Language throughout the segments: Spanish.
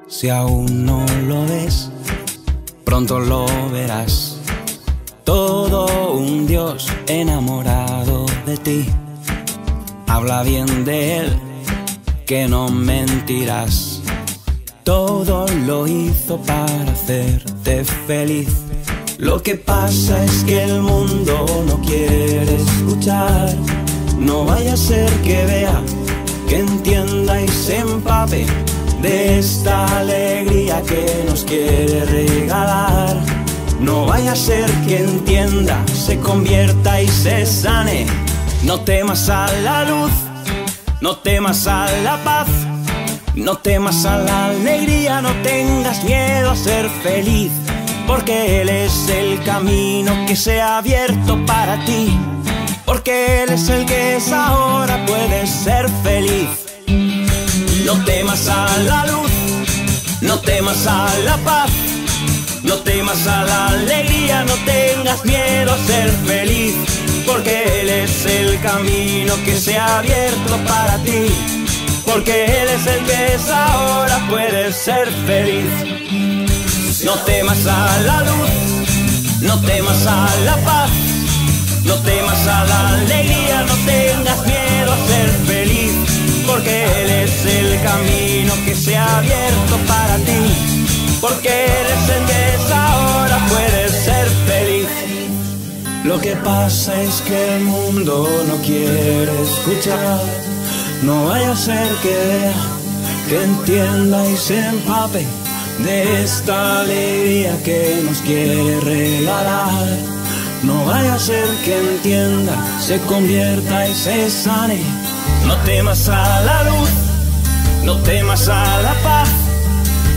Si aún no lo ves, pronto lo verás. Todo un Dios enamorado de ti. Habla bien de Él, que no mentirás. Todo lo hizo para hacerte feliz. Lo que pasa es que el mundo no quiere escuchar. No vaya a ser que vea, que entienda y se empape de esta alegría que nos quiere regalar. No vaya a ser que entienda, se convierta y se sane. No temas a la luz, no temas a la paz, no temas a la alegría, no tengas miedo a ser feliz, porque Él es el camino que se ha abierto para ti, porque Él es el que es ahora, puedes ser feliz. No temas a la luz, no temas a la paz, no temas a la alegría, no tengas miedo a ser feliz, porque Él es el camino que se ha abierto para ti, porque Él es el que es ahora, puedes ser feliz. No temas a la luz, no temas a la paz, no temas a la alegría, no tengas miedo a ser feliz, porque Él es el camino que se ha abierto para ti, porque Él es el que es ahora, puedes ser feliz. Lo que pasa es que el mundo no quiere escuchar. No vaya a ser que vea, que entienda y se empape de esta alegría que nos quiere regalar. No vaya a ser que entienda, se convierta y se sane. No temas a la luz, no temas a la paz,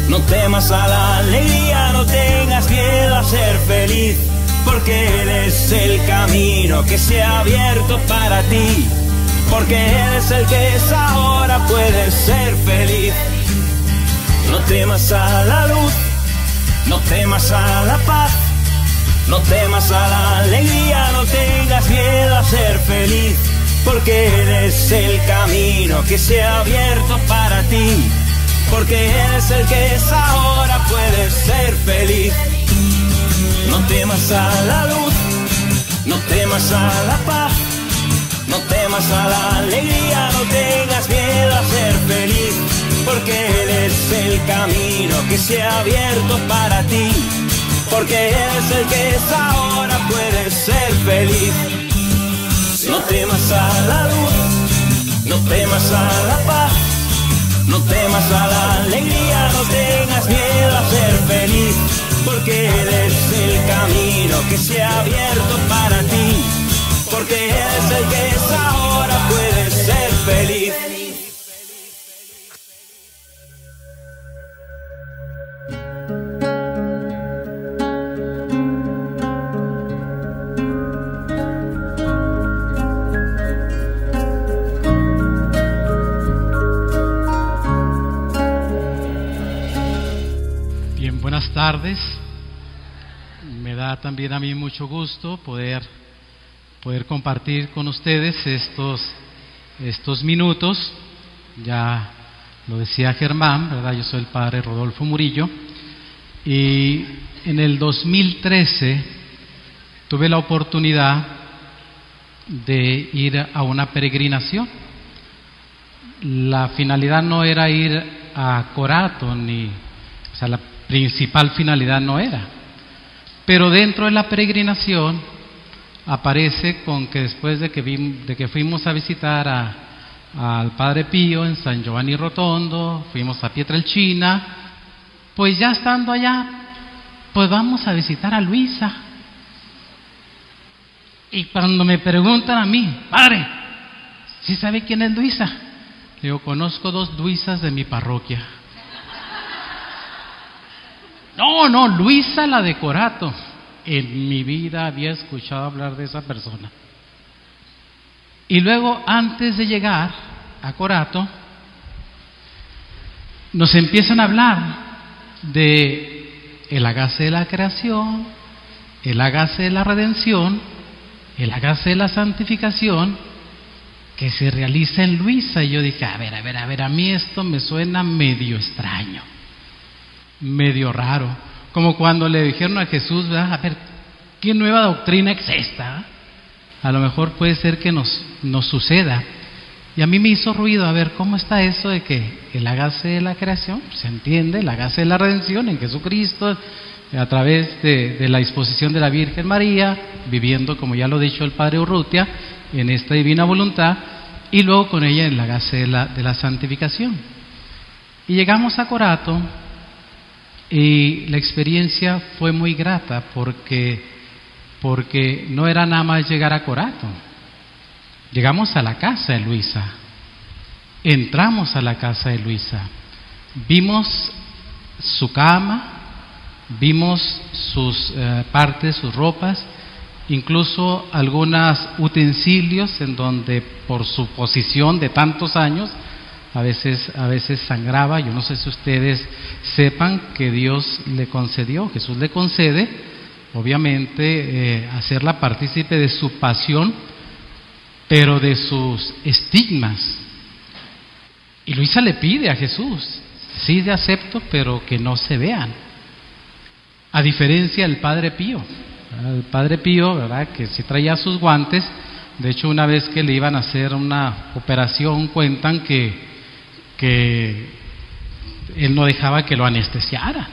no temas a la alegría, no tengas miedo a ser feliz, porque Él es el camino que se ha abierto para ti, porque Él es el que es ahora, puedes ser feliz. No temas a la luz, no temas a la paz, no temas a la alegría, no tengas miedo a ser feliz, porque Él es el camino que se ha abierto para ti, porque Él es el que es ahora, puedes ser feliz. No temas a la luz, no temas a la paz, no temas a la alegría, no tengas miedo a ser feliz, porque Él es el camino que se ha abierto para ti, porque Él es el que es ahora, puedes ser feliz. No temas a la luz, no temas a la paz, no temas a la alegría, no tengas miedo a ser feliz, porque Él es el camino que se ha abierto para ti, porque Él es el que es ahora, puedes ser feliz. Buenas tardes. Me da también a mí mucho gusto poder compartir con ustedes estos minutos. Ya lo decía Germán, ¿verdad? Yo soy el padre Rodolfo Murillo, y en el 2013 tuve la oportunidad de ir a una peregrinación. La finalidad no era ir a Corato, la principal finalidad no era, pero dentro de la peregrinación aparece con que después de que fuimos a visitar al Padre Pío en San Giovanni Rotondo, fuimos a Pietrelcina, pues ya estando allá, pues vamos a visitar a Luisa. Y cuando me preguntan a mí, padre, ¿sí sabe quién es Luisa? Le digo, conozco 2 Luisas de mi parroquia. No, Luisa la de Corato. En mi vida había escuchado hablar de esa persona. Y luego, antes de llegar a Corato, nos empiezan a hablar de el hágase de la creación, el hágase de la redención, el hágase de la santificación, que se realiza en Luisa. Y yo dije, a ver, a mí esto me suena medio extraño. medio raro, como cuando le dijeron a Jesús, ¿verdad? A ver, ¿qué nueva doctrina es esta? A lo mejor puede ser que nos suceda. Y a mí me hizo ruido, a ver, ¿cómo está eso de que el hágase de la creación? Se entiende, el hágase de la redención en Jesucristo, a través de la disposición de la Virgen María, viviendo, como ya lo ha dicho el Padre Urrutia, en esta divina voluntad, y luego con ella el hágase de la santificación. Y llegamos a Corato, y la experiencia fue muy grata, porque no era nada más llegar a Corato. Llegamos a la casa de Luisa, entramos a la casa de Luisa, vimos su cama, vimos sus partes, sus ropas, incluso algunos utensilios en donde por su posición de tantos años a veces sangraba. Yo no sé si ustedes sepan que Dios le concedió, Jesús le concede, obviamente, hacerla partícipe de su pasión, pero de sus estigmas. Y Luisa le pide a Jesús, sí le acepto, pero que no se vean. A diferencia del Padre Pío. El Padre Pío, ¿verdad?, que sí traía sus guantes. De hecho, una vez que le iban a hacer una operación, cuentan que él no dejaba que lo anestesiara,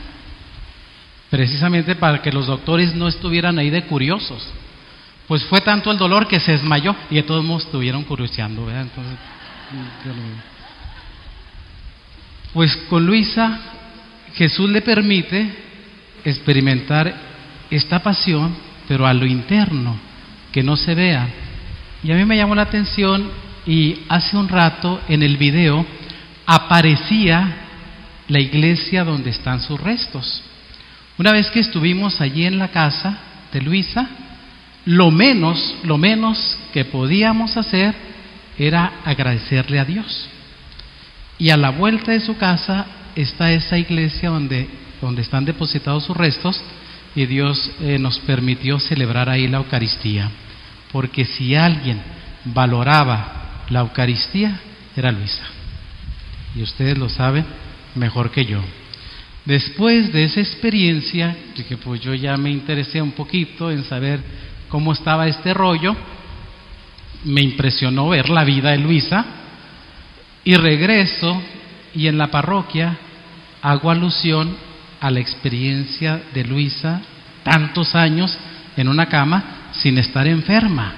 precisamente para que los doctores no estuvieran ahí de curiosos. Pues fue tanto el dolor que se desmayó y de todos modos estuvieron curioseando, ¿verdad? Entonces, pues con Luisa Jesús le permite experimentar esta pasión, pero a lo interno, que no se vea. Y a mí me llamó la atención, y hace un rato en el video aparecía la iglesia donde están sus restos. Una vez que estuvimos allí en la casa de Luisa, lo menos que podíamos hacer era agradecerle a Dios. Y a la vuelta de su casa está esa iglesia donde están depositados sus restos, y Dios nos permitió celebrar ahí la Eucaristía, porque si alguien valoraba la Eucaristía era Luisa, y ustedes lo saben mejor que yo. Después de esa experiencia, dije, pues yo ya me interesé un poquito en saber cómo estaba este rollo. Me impresionó ver la vida de Luisa, y regreso, y en la parroquia hago alusión a la experiencia de Luisa, tantos años en una cama sin estar enferma.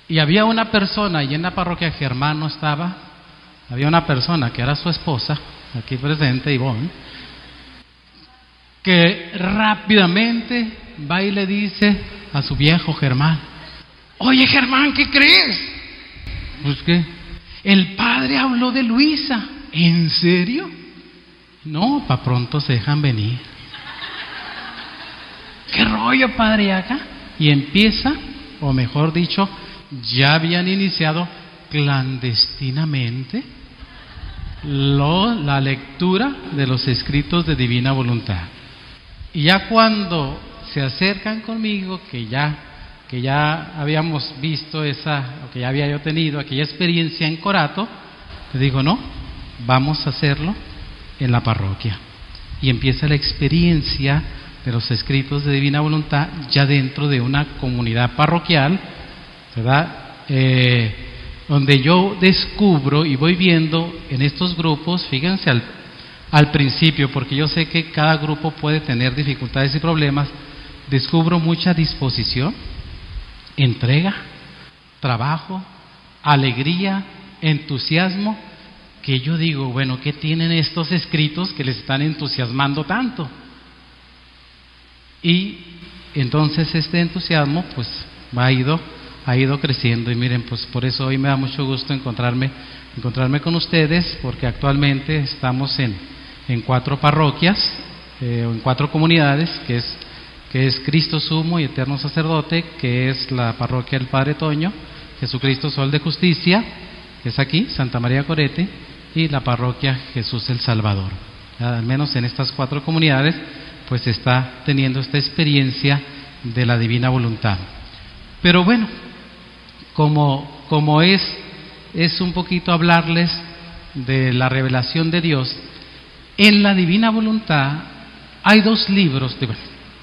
Y había una persona, y en la parroquia Germán no estaba, había una persona que era su esposa, aquí presente, Ivonne, que rápidamente va y le dice a su viejo Germán: oye Germán, ¿qué crees? Pues ¿qué? El padre habló de Luisa. ¿En serio? No, pa' pronto se dejan venir. ¿Qué rollo, padre, acá? Y empieza, o mejor dicho, ya habían iniciado clandestinamente la lectura de los escritos de Divina Voluntad. Y ya cuando se acercan conmigo, que ya habíamos visto o que ya había yo tenido aquella experiencia en Corato, le digo, no, vamos a hacerlo en la parroquia. Y empieza la experiencia de los escritos de Divina Voluntad ya dentro de una comunidad parroquial, ¿verdad? Donde yo descubro y voy viendo en estos grupos, fíjense al principio, porque yo sé que cada grupo puede tener dificultades y problemas, descubro mucha disposición, entrega, trabajo, alegría, entusiasmo, que yo digo, bueno, ¿qué tienen estos escritos que les están entusiasmando tanto? Y entonces este entusiasmo pues ha ido creciendo, y miren, pues por eso hoy me da mucho gusto encontrarme con ustedes, porque actualmente estamos en 4 parroquias, en 4 comunidades, que es Cristo Sumo y Eterno Sacerdote, que es la parroquia del Padre Toño, Jesucristo Sol de Justicia, que es aquí, Santa María Corete, y la parroquia Jesús el Salvador. Al menos en estas 4 comunidades pues está teniendo esta experiencia de la Divina Voluntad. Pero bueno, como es un poquito hablarles de la revelación de Dios, En la Divina Voluntad hay 2 libros,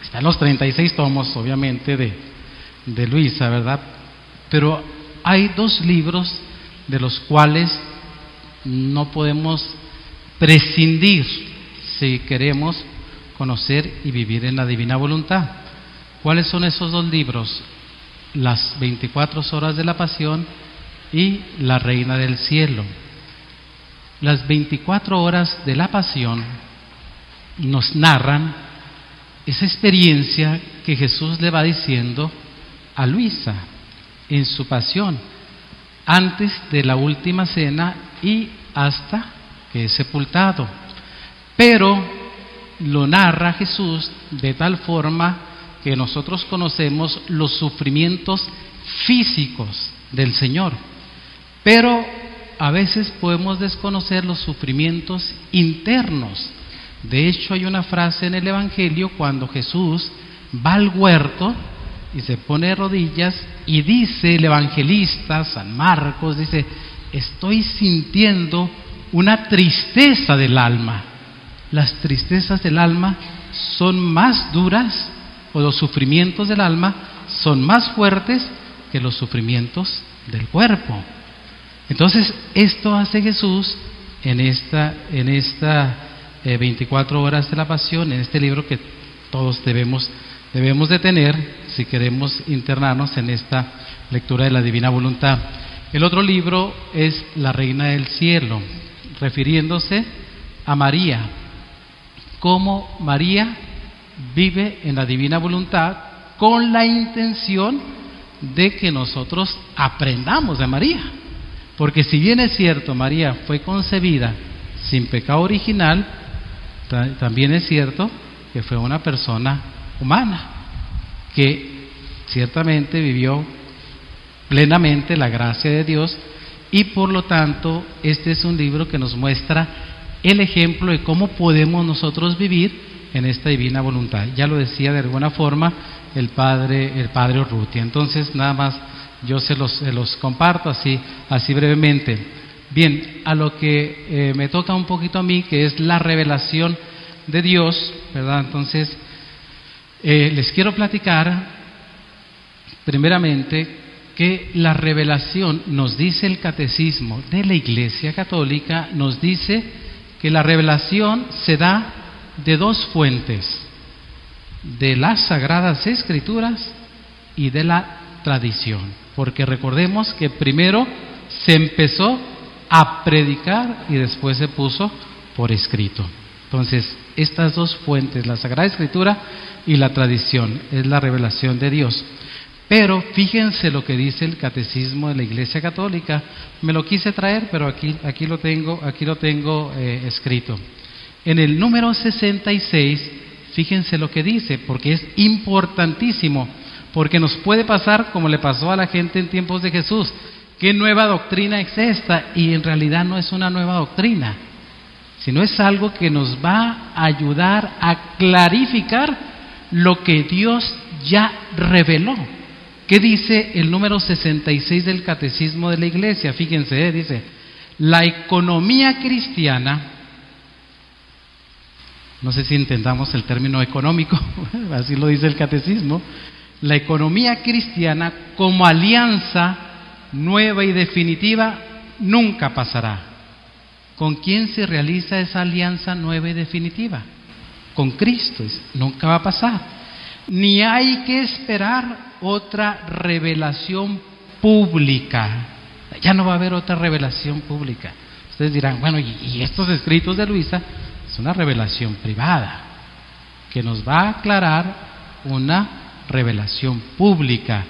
están los 36 tomos, obviamente, de Luisa, ¿verdad? Pero hay 2 libros de los cuales no podemos prescindir si queremos conocer y vivir en la Divina Voluntad. ¿Cuáles son esos 2 libros? Las 24 horas de la Pasión y La Reina del Cielo. Las 24 horas de la Pasión nos narran esa experiencia que Jesús le va diciendo a Luisa en su pasión, antes de la última cena y hasta que es sepultado. Pero lo narra Jesús de tal forma que nosotros conocemos los sufrimientos físicos del Señor, pero a veces podemos desconocer los sufrimientos internos. De hecho, hay una frase en el Evangelio cuando Jesús va al huerto y se pone de rodillas y dice el evangelista San Marcos, dice: estoy sintiendo una tristeza del alma. Las tristezas del alma son más duras, o los sufrimientos del alma son más fuertes que los sufrimientos del cuerpo. Entonces, esto hace Jesús en esta 24 horas de la Pasión, en este libro que todos debemos de tener si queremos internarnos en esta lectura de la Divina Voluntad. El otro libro es La Reina del Cielo, refiriéndose a María, cómo María vive en la Divina Voluntad con la intención de que nosotros aprendamos de María. Porque si bien es cierto, María fue concebida sin pecado original, también es cierto que fue una persona humana, que ciertamente vivió plenamente la gracia de Dios, y por lo tanto este es un libro que nos muestra el ejemplo de cómo podemos nosotros vivir en esta Divina Voluntad. Ya lo decía de alguna forma el padre Urrutia. Entonces nada más yo se los comparto así brevemente. Bien, a lo que me toca un poquito a mí, que es la revelación de Dios, ¿verdad? Entonces les quiero platicar primeramente que la revelación, nos dice el Catecismo de la Iglesia Católica, nos dice que la revelación se da de 2 fuentes: de las Sagradas Escrituras y de la tradición. Porque recordemos que primero se empezó a predicar y después se puso por escrito. Entonces, estas 2 fuentes, la Sagrada Escritura y la tradición, es la revelación de Dios. Pero fíjense lo que dice el Catecismo de la Iglesia Católica. Me lo quise traer, pero aquí lo tengo escrito. En el número 66, fíjense lo que dice, porque es importantísimo, porque nos puede pasar como le pasó a la gente en tiempos de Jesús. ¿Qué nueva doctrina es esta? Y en realidad no es una nueva doctrina, sino es algo que nos va a ayudar a clarificar lo que Dios ya reveló. ¿Qué dice el número 66 del Catecismo de la Iglesia? Fíjense, dice: la economía cristiana, no sé si entendamos el término económico, así lo dice el Catecismo, la economía cristiana como alianza nueva y definitiva nunca pasará. ¿Con quién se realiza esa alianza nueva y definitiva? Con Cristo. Nunca va a pasar. Ni hay que esperar otra revelación pública. Ya no va a haber otra revelación pública. Ustedes dirán, bueno, y estos escritos de Luisa es una revelación privada que nos va a aclarar una revelación pública.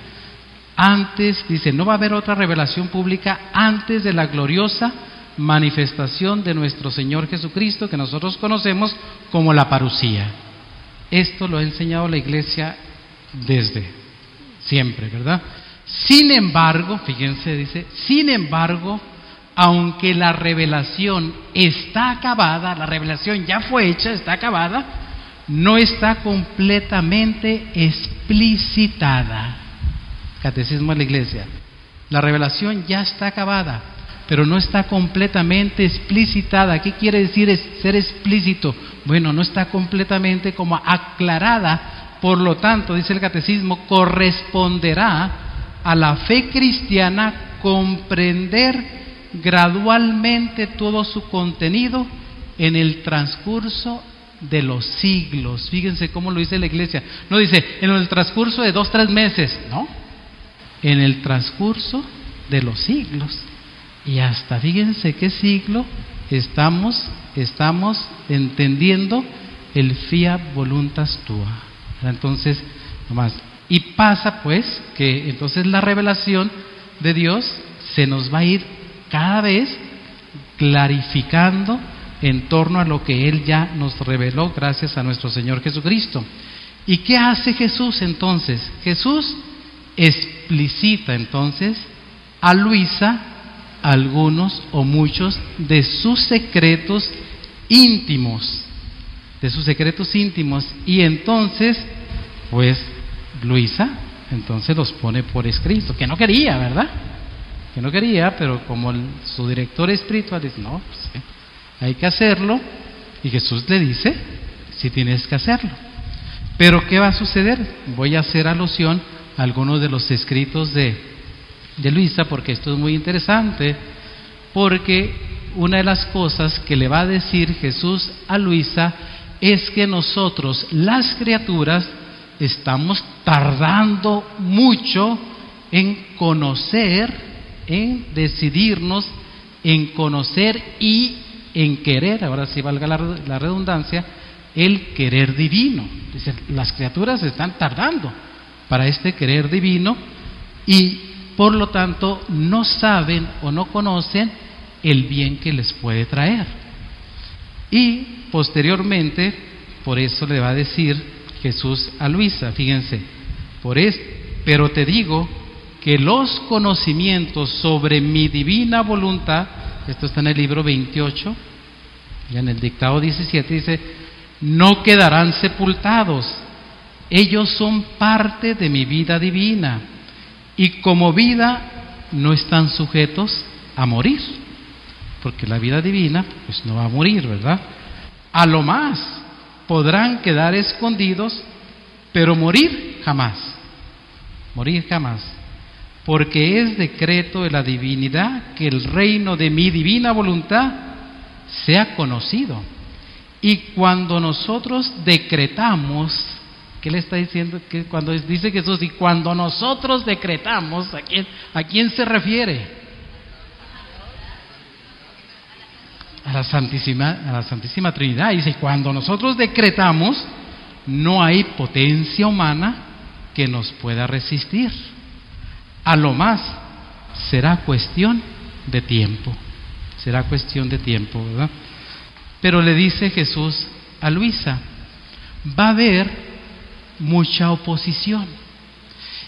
Antes, dice, no va a haber otra revelación pública antes de la gloriosa manifestación de nuestro Señor Jesucristo, que nosotros conocemos como la parusía. Esto lo ha enseñado la Iglesia desde siempre, ¿verdad? Sin embargo, fíjense, dice, sin embargo, aunque la revelación está acabada, la revelación ya fue hecha, está acabada, no está completamente explicitada. Catecismo de la Iglesia. La revelación ya está acabada, pero no está completamente explicitada. ¿Qué quiere decir ser explícito? Bueno, no está completamente como aclarada. Por lo tanto, dice el catecismo, corresponderá a la fe cristiana comprender gradualmente todo su contenido en el transcurso de los siglos. Fíjense cómo lo dice la Iglesia. No dice en el transcurso de 2-3 meses, no, en el transcurso de los siglos. Y hasta fíjense qué siglo estamos entendiendo el fiat voluntas tua. Entonces, nomás, y pasa pues que entonces la revelación de Dios se nos va a ir cada vez clarificando en torno a lo que Él ya nos reveló gracias a nuestro Señor Jesucristo. ¿Y qué hace Jesús entonces? Jesús explicita entonces a Luisa algunos o muchos de sus secretos íntimos, y entonces pues Luisa entonces los pone por escrito, que no quería, ¿verdad? Que no quería, pero como su director espiritual dice, no, pues, hay que hacerlo, y Jesús le dice, sí tienes que hacerlo. Pero ¿qué va a suceder? Voy a hacer alusión a algunos de los escritos de Luisa, porque esto es muy interesante, porque una de las cosas que le va a decir Jesús a Luisa es que nosotros, las criaturas, estamos tardando mucho en conocer, en decidirnos, en conocer y en querer, ahora sí valga la redundancia, el querer divino. Dice, las criaturas están tardando para este querer divino y por lo tanto no saben o no conocen el bien que les puede traer. Y posteriormente, por eso le va a decir Jesús a Luisa, fíjense, pero te digo que los conocimientos sobre mi divina voluntad, esto está en el libro 28, y en el dictado 17 dice, no quedarán sepultados, ellos son parte de mi vida divina, y como vida no están sujetos a morir, porque la vida divina pues no va a morir, ¿verdad? A lo más podrán quedar escondidos, pero morir jamás, porque es decreto de la divinidad que el reino de mi divina voluntad sea conocido. Y cuando nosotros decretamos, ¿qué le está diciendo? Que cuando dice Jesús, y cuando nosotros decretamos, ¿a quién se refiere? A la Santísima Trinidad. Dice, cuando nosotros decretamos, no hay potencia humana que nos pueda resistir. A lo más será cuestión de tiempo, ¿verdad? Pero le dice Jesús a Luisa, va a haber mucha oposición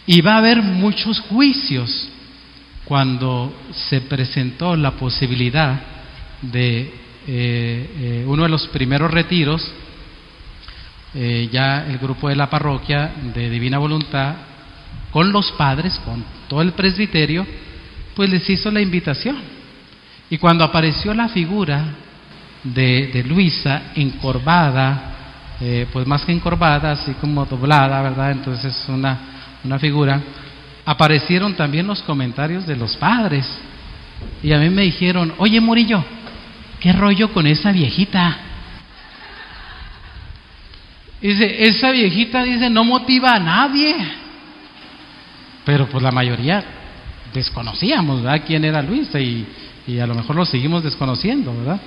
y va a haber muchos juicios. Cuando se presentó la posibilidad de uno de los primeros retiros, ya el grupo de la parroquia de Divina Voluntad, con los padres, con todo el presbiterio, pues les hizo la invitación. Y cuando apareció la figura de Luisa encorvada, pues más que encorvada, así como doblada, ¿verdad? Entonces una figura, aparecieron también los comentarios de los padres. Y a mí me dijeron, oye Murillo, ¿qué rollo con esa viejita? Dice, esa viejita, dice, no motiva a nadie. Pero pues la mayoría desconocíamos, ¿verdad?, quién era Luisa, y a lo mejor lo seguimos desconociendo, ¿verdad?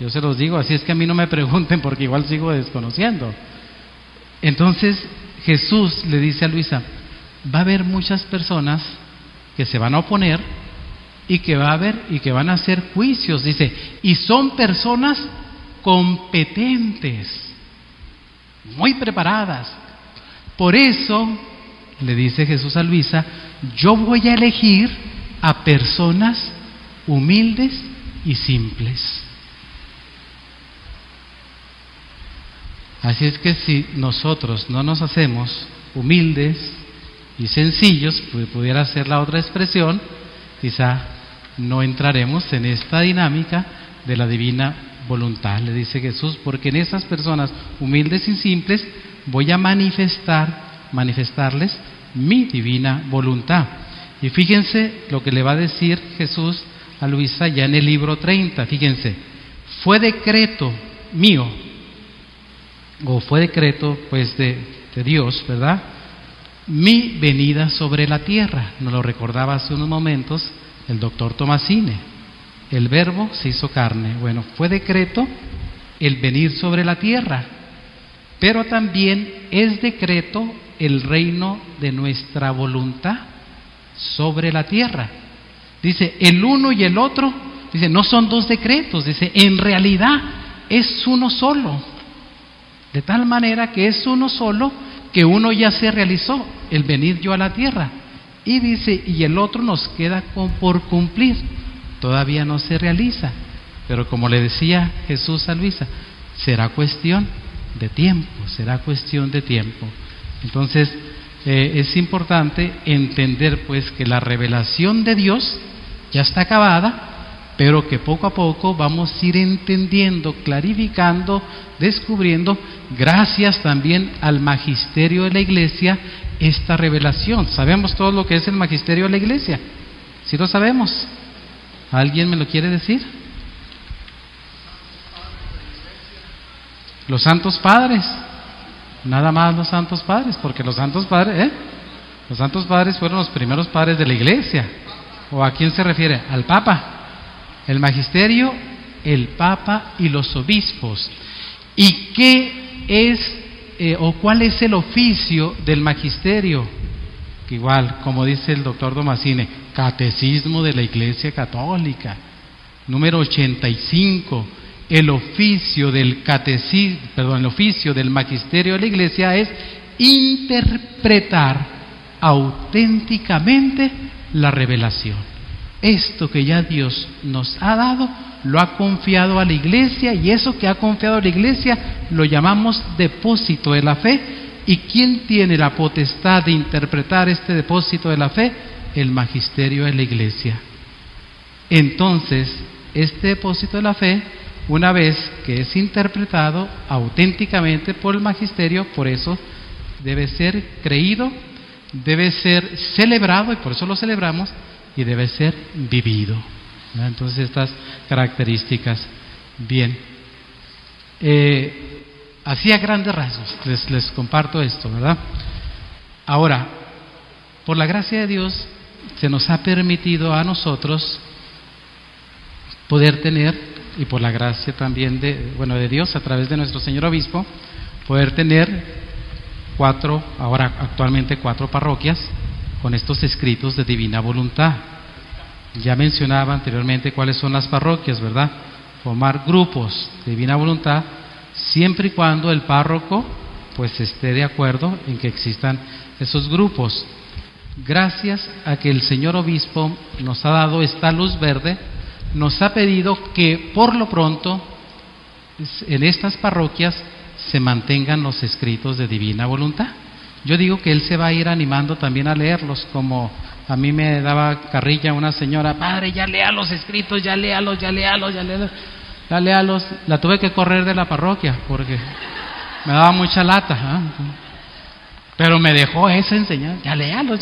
Yo se los digo, así es que a mí no me pregunten porque igual sigo desconociendo. Entonces Jesús le dice a Luisa, va a haber muchas personas que se van a oponer y que van a hacer juicios, dice, y son personas competentes, muy preparadas. Por eso le dice Jesús a Luisa, yo voy a elegir a personas humildes y simples. Así es que si nosotros no nos hacemos humildes y sencillos, pues pudiera ser la otra expresión, quizá no entraremos en esta dinámica de la divina voluntad, le dice Jesús, porque en esas personas humildes y simples voy a manifestarles mi divina voluntad. Y fíjense lo que le va a decir Jesús a Luisa ya en el libro 30, fíjense, fue decreto mío, o fue decreto pues de Dios, ¿verdad?, mi venida sobre la tierra. Nos lo recordaba hace unos momentos el doctor Tomasine. El Verbo se hizo carne. Bueno, fue decreto el venir sobre la tierra, pero también es decreto el reino de nuestra voluntad sobre la tierra. Dice, el uno y el otro, dice, no son dos decretos, dice, en realidad es uno solo. De tal manera que es uno solo, que uno ya se realizó, el venir yo a la tierra. Y dice, y el otro nos queda por cumplir, todavía no se realiza. Pero como le decía Jesús a Luisa, será cuestión de tiempo, será cuestión de tiempo. Entonces, es importante entender pues que la revelación de Dios ya está acabada, pero que poco a poco vamos a ir entendiendo, clarificando, descubriendo, gracias también al magisterio de la Iglesia, esta revelación. ¿Sabemos todo lo que es el magisterio de la Iglesia? ¿Sí lo sabemos? ¿Alguien me lo quiere decir? Los santos padres, nada más los santos padres, porque los santos padres, los santos padres fueron los primeros padres de la Iglesia. ¿O a quién se refiere? Al Papa. El magisterio, el Papa y los obispos. ¿Y qué es o cuál es el oficio del magisterio? Que igual, como dice el doctor Tomasine, Catecismo de la Iglesia Católica, número 85. El oficio del el oficio del magisterio de la Iglesia es interpretar auténticamente la revelación. Esto que ya Dios nos ha dado, lo ha confiado a la Iglesia, y eso que ha confiado a la Iglesia lo llamamos depósito de la fe. ¿Y quién tiene la potestad de interpretar este depósito de la fe? El magisterio de la Iglesia. Entonces, este depósito de la fe, una vez que es interpretado auténticamente por el magisterio, por eso debe ser creído, debe ser celebrado, y por eso lo celebramos, y debe ser vivido. Entonces, estas características. Bien, así a grandes rasgos les comparto esto, ¿verdad? Ahora, por la gracia de Dios se nos ha permitido a nosotros poder tener, y por la gracia también de Dios a través de nuestro señor obispo, poder tener actualmente cuatro parroquias con estos escritos de divina voluntad. Ya mencionaba anteriormente cuáles son las parroquias, ¿verdad? Formar grupos de divina voluntad, siempre y cuando el párroco pues esté de acuerdo en que existan esos grupos. Gracias a que el señor obispo nos ha dado esta luz verde, nos ha pedido que por lo pronto en estas parroquias se mantengan los escritos de divina voluntad. Yo digo que él se va a ir animando también a leerlos, como a mí me daba carrilla una señora: padre, ya lea los escritos, ya léalos. La tuve que correr de la parroquia porque me daba mucha lata, pero me dejó esa enseñanza: ya léalos.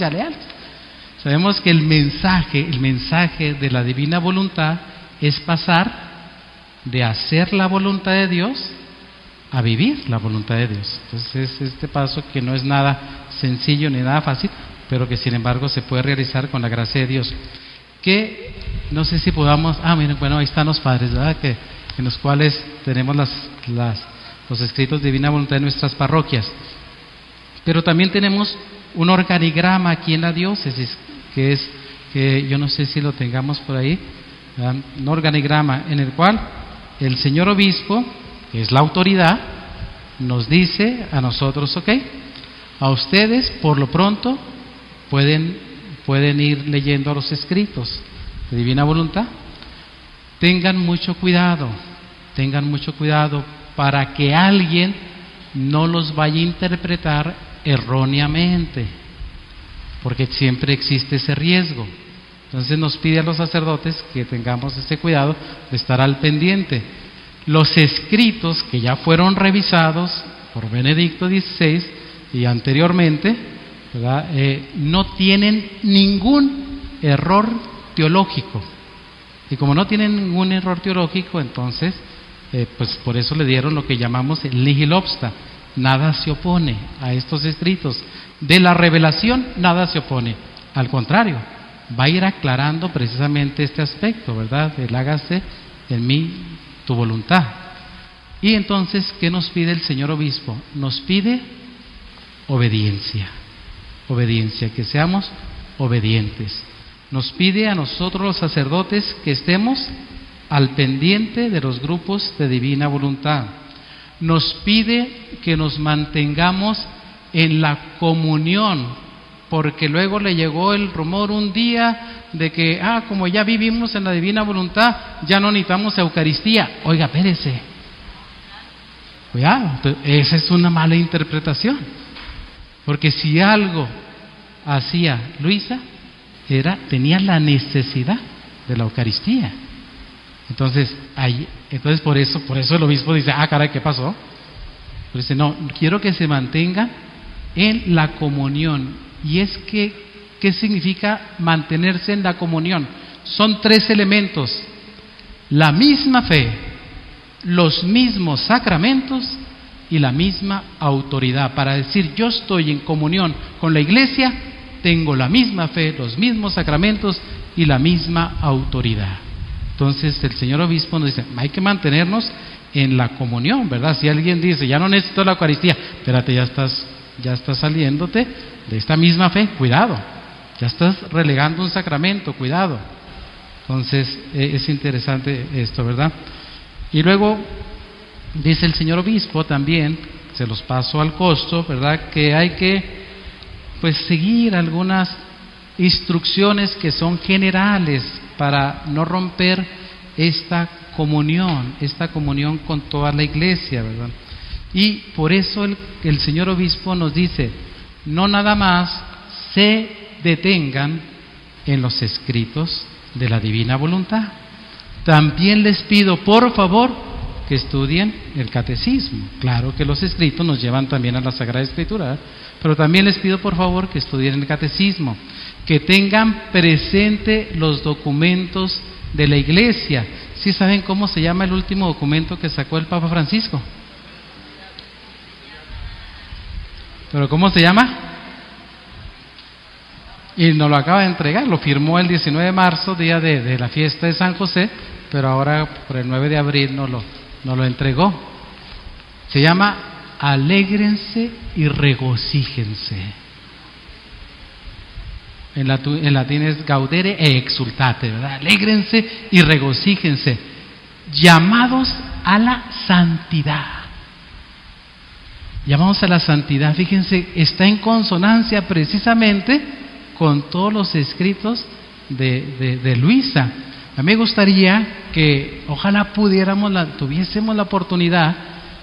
Sabemos que el mensaje de la divina voluntad es pasar de hacer la voluntad de Dios a vivir la voluntad de Dios. Entonces es este paso que no es nada sencillo ni nada fácil, pero que sin embargo se puede realizar con la gracia de Dios. Que no sé si podamos, miren, bueno, ahí están los padres, ¿verdad? Que en los cuales tenemos los escritos de divina voluntad de nuestras parroquias. Pero también tenemos un organigrama aquí en la diócesis, que yo no sé si lo tengamos por ahí, ¿verdad? Un organigrama en el cual el señor obispo, que es la autoridad, nos dice a nosotros: ok, a ustedes por lo pronto pueden ir leyendo los escritos de divina voluntad. Tengan mucho cuidado para que alguien no los vaya a interpretar erróneamente, porque siempre existe ese riesgo. Entonces nos pide a los sacerdotes que tengamos ese cuidado de estar al pendiente. Los escritos que ya fueron revisados por Benedicto XVI y anteriormente, ¿verdad? No tienen ningún error teológico. Y como no tienen ningún error teológico, entonces, pues por eso le dieron lo que llamamos el nihil obsta. Nada se opone a estos escritos. De la revelación, nada se opone. Al contrario, va a ir aclarando precisamente este aspecto, ¿verdad? El hágase en mí tu voluntad. Y entonces, ¿qué nos pide el señor obispo? Nos pide obediencia. Obediencia, que seamos obedientes. Nos pide a nosotros los sacerdotes que estemos al pendiente de los grupos de divina voluntad. Nos pide que nos mantengamos en la comunión, porque luego le llegó el rumor un día de que, como ya vivimos en la divina voluntad, ya no necesitamos Eucaristía. Oiga, espérese, cuidado, esa es una mala interpretación, porque si algo hacía Luisa, tenía la necesidad de la Eucaristía. Entonces por eso el obispo dice, caray, ¿qué pasó? Pero dice, no, quiero que se mantenga en la comunión. Y es que, ¿qué significa mantenerse en la comunión? Son 3 elementos: la misma fe, los mismos sacramentos y la misma autoridad. Para decir, yo estoy en comunión con la Iglesia, tengo la misma fe, los mismos sacramentos y la misma autoridad. Entonces el señor obispo nos dice, hay que mantenernos en la comunión, ¿verdad? Si alguien dice, ya no necesito la Eucaristía, espérate, ya estás saliéndote de esta misma fe, cuidado, ya estás relegando un sacramento, cuidado. Entonces es interesante esto, ¿verdad? Y luego dice el señor obispo también, se los paso al costo, ¿verdad? Que hay que seguir algunas instrucciones que son generales para no romper esta comunión con toda la Iglesia, ¿verdad? Y por eso el señor obispo nos dice, no nada más se detengan en los escritos de la divina voluntad, también les pido por favor que estudien el catecismo. Claro que los escritos nos llevan también a la Sagrada Escritura, pero también les pido por favor que estudien el catecismo, que tengan presente los documentos de la Iglesia. ¿Sí saben cómo se llama el último documento que sacó el Papa Francisco? ¿Pero cómo se llama? Y nos lo acaba de entregar, lo firmó el 19 de marzo, día de la fiesta de San José, pero ahora por el 9 de abril nos lo entregó. Se llama Alégrense y regocíjense. En latín es gaudere e exultate, ¿verdad? Alégrense y regocíjense, llamados a la santidad. Llamados a la santidad, fíjense, está en consonancia precisamente con todos los escritos de Luisa. A mí me gustaría que ojalá tuviésemos la oportunidad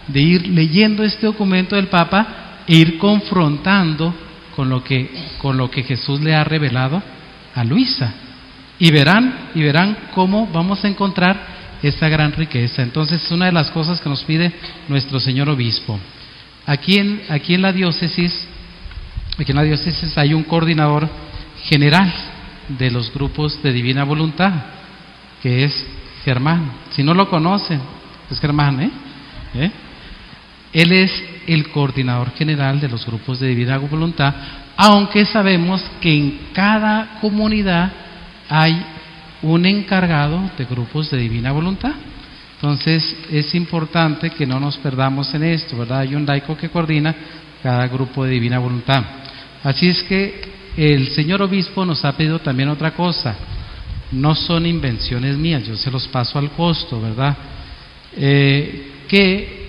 de ir leyendo este documento del Papa e ir confrontando con lo que Jesús le ha revelado a Luisa, y verán cómo vamos a encontrar esta gran riqueza. Entonces es una de las cosas que nos pide nuestro señor obispo. Aquí en la diócesis hay un coordinador general de los grupos de divina voluntad, que es Germán. Si no lo conocen, es Germán, Él es el coordinador general de los grupos de divina voluntad, aunque sabemos que en cada comunidad hay un encargado de grupos de divina voluntad. Entonces es importante que no nos perdamos en esto, ¿verdad? Hay un laico que coordina cada grupo de divina voluntad. Así es que el señor obispo nos ha pedido también otra cosa. No son invenciones mías, yo se los paso al costo, ¿verdad? Que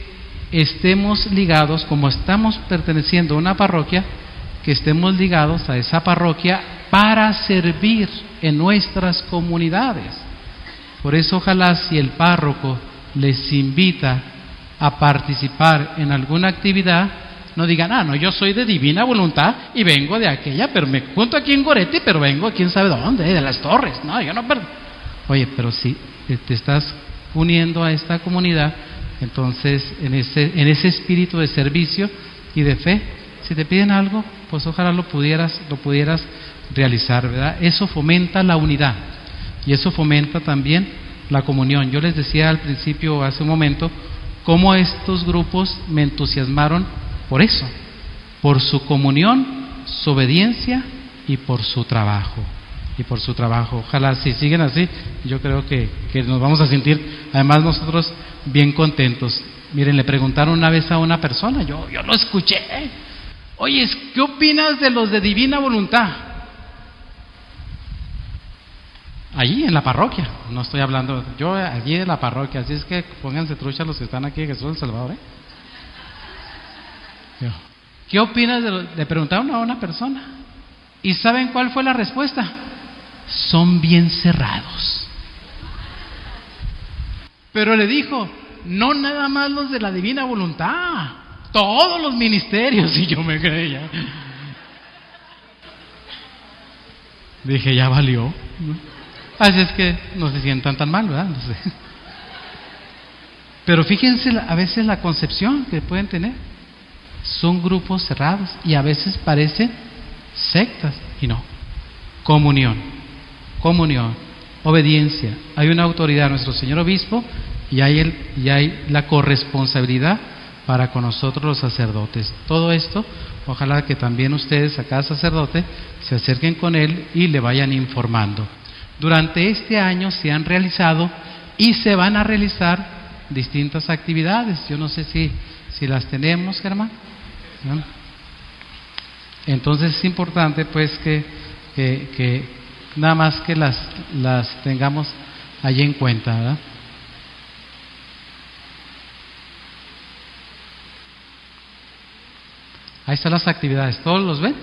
estemos ligados, como estamos perteneciendo a una parroquia, que estemos ligados a esa parroquia para servir en nuestras comunidades. Por eso ojalá, si el párroco les invita a participar en alguna actividad, no digan, no, yo soy de Divina Voluntad y vengo de aquella, pero me junto aquí en Goretti, pero vengo quién sabe dónde, de las Torres. No, yo no. Oye, pero si te estás uniendo a esta comunidad, entonces en ese espíritu de servicio y de fe, si te piden algo, pues ojalá lo pudieras realizar, ¿verdad? Eso fomenta la unidad y eso fomenta también la comunión. Yo les decía al principio, hace un momento, cómo estos grupos me entusiasmaron por eso, por su comunión, su obediencia y por su trabajo. Ojalá si siguen así, yo creo que nos vamos a sentir, además nosotros, bien contentos. Miren, le preguntaron una vez a una persona, yo lo escuché, oye, ¿qué opinas de los de Divina Voluntad? Allí en la parroquia, no estoy hablando, yo allí en la parroquia, así es que pónganse truchas los que están aquí en Jesús el Salvador, ¿Qué opinas de le preguntaron a una persona? ¿Y saben cuál fue la respuesta? Son bien cerrados. Pero le dijo, no nada más los de la Divina Voluntad, todos los ministerios. Y yo me creía, dije, ya valió. Así es que no se sientan tan mal, ¿verdad? No sé. Pero fíjense a veces la concepción que pueden tener. Son grupos cerrados y a veces parecen sectas y no. Comunión, obediencia. Hay una autoridad, nuestro señor obispo, y hay la corresponsabilidad para con nosotros los sacerdotes. Todo esto, ojalá que también ustedes a cada sacerdote se acerquen con él y le vayan informando. Durante este año se han realizado y se van a realizar distintas actividades. Yo no sé si las tenemos, Germán, ¿no? Entonces es importante pues que nada más que las tengamos allí en cuenta, ¿verdad? Ahí están las actividades, ¿todos los ven?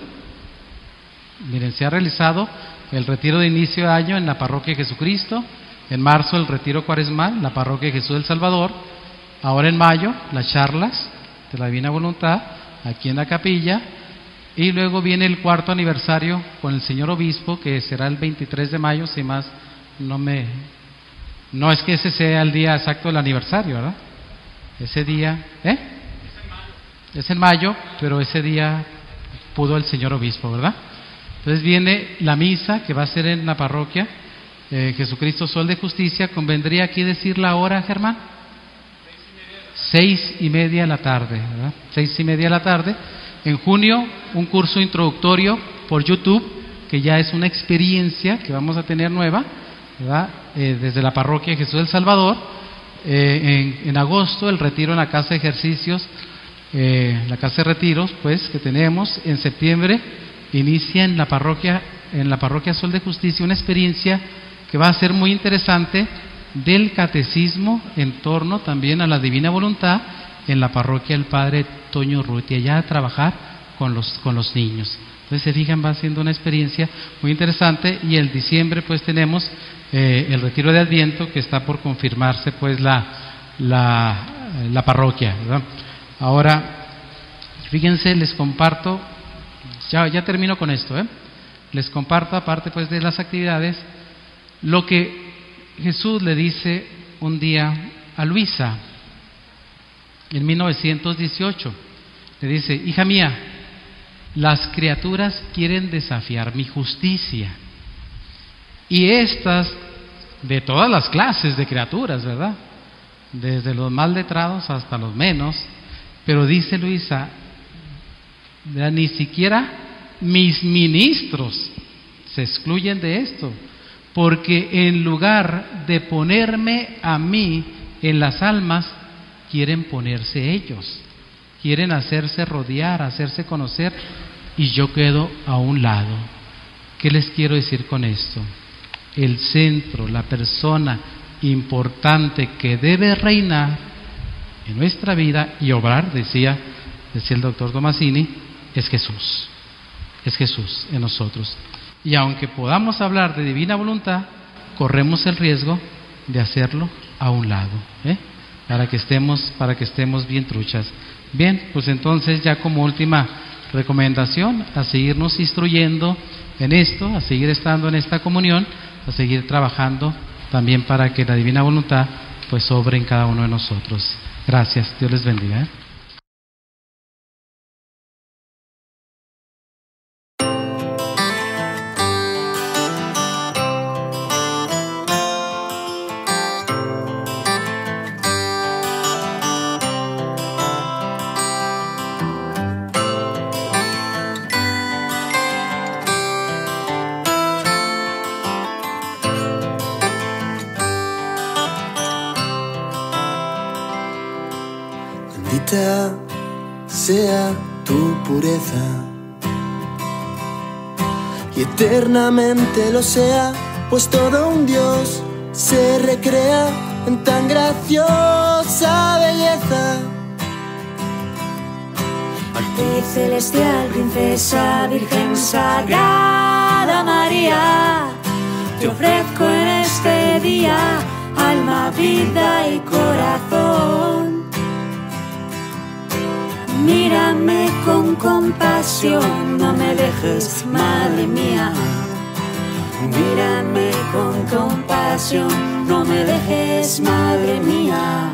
Miren, se ha realizado el retiro de inicio de año en la parroquia de Jesucristo, en marzo el retiro cuaresmal en la parroquia de Jesús del Salvador, ahora en mayo las charlas de la Divina Voluntad aquí en la capilla, y luego viene el 4º aniversario con el señor obispo, que será el 23 de mayo, si más no es que ese sea el día exacto del aniversario, ¿verdad? Ese día, es en mayo, pero ese día pudo el señor obispo, ¿verdad? Entonces viene la misa que va a ser en la parroquia Jesucristo Sol de Justicia. ¿Convendría aquí decir la hora, Germán? 6:30 de la tarde, ¿verdad? 6:30 de la tarde. En junio, un curso introductorio por YouTube, que ya es una experiencia que vamos a tener nueva, ¿verdad? Desde la parroquia de Jesús del Salvador. En agosto, el retiro en la casa de ejercicios, la casa de retiros, pues, que tenemos. En septiembre inicia en la parroquia Sol de Justicia una experiencia que va a ser muy interesante del catecismo en torno también a la Divina Voluntad en la parroquia del Padre Toño Ruti, allá a trabajar con los niños. Entonces se fijan, va siendo una experiencia muy interesante. Y en diciembre pues tenemos el retiro de Adviento, que está por confirmarse pues la parroquia, ¿verdad? Ahora, fíjense, les comparto, ya termino con esto, les comparto, aparte pues de las actividades, lo que Jesús le dice un día a Luisa en 1918. Le dice: hija mía, las criaturas quieren desafiar mi justicia, y estas de todas las clases de criaturas, ¿verdad? Desde los más letrados hasta los menos. Pero dice Luisa, ni siquiera mis ministros se excluyen de esto, porque en lugar de ponerme a mí en las almas, quieren ponerse ellos, quieren hacerse rodear, hacerse conocer, y yo quedo a un lado. ¿Qué les quiero decir con esto? El centro, la persona importante que debe reinar en nuestra vida y obrar, decía el doctor Tomasini, es Jesús en nosotros. Y aunque podamos hablar de Divina Voluntad, corremos el riesgo de hacerlo a un lado, para que estemos bien truchas. Bien, pues entonces ya como última recomendación, a seguirnos instruyendo en esto, a seguir estando en esta comunión, a seguir trabajando también para que la divina voluntad pues obre en cada uno de nosotros. Gracias, Dios les bendiga. Bendita sea tu pureza y eternamente lo sea, pues todo un Dios se recrea en tan graciosa belleza. Actriz celestial, princesa, virgen sagrada María, te ofrezco en este día alma, vida y corazón. Mírame con compasión, no me dejes, madre mía. Mírame con compasión, no me dejes, madre mía.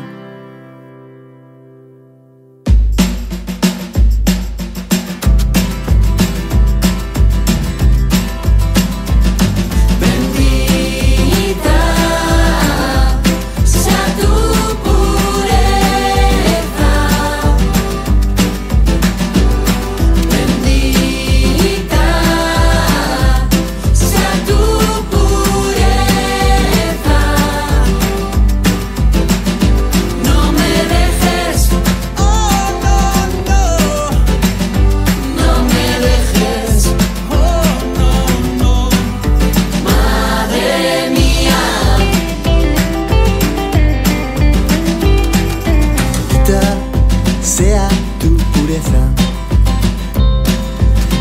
Sea tu pureza,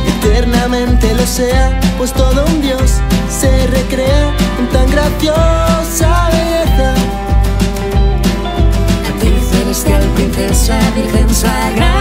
eternamente lo sea, pues todo un Dios se recrea en tan graciosa belleza. Actriz celestial, princesa, virgen sagrada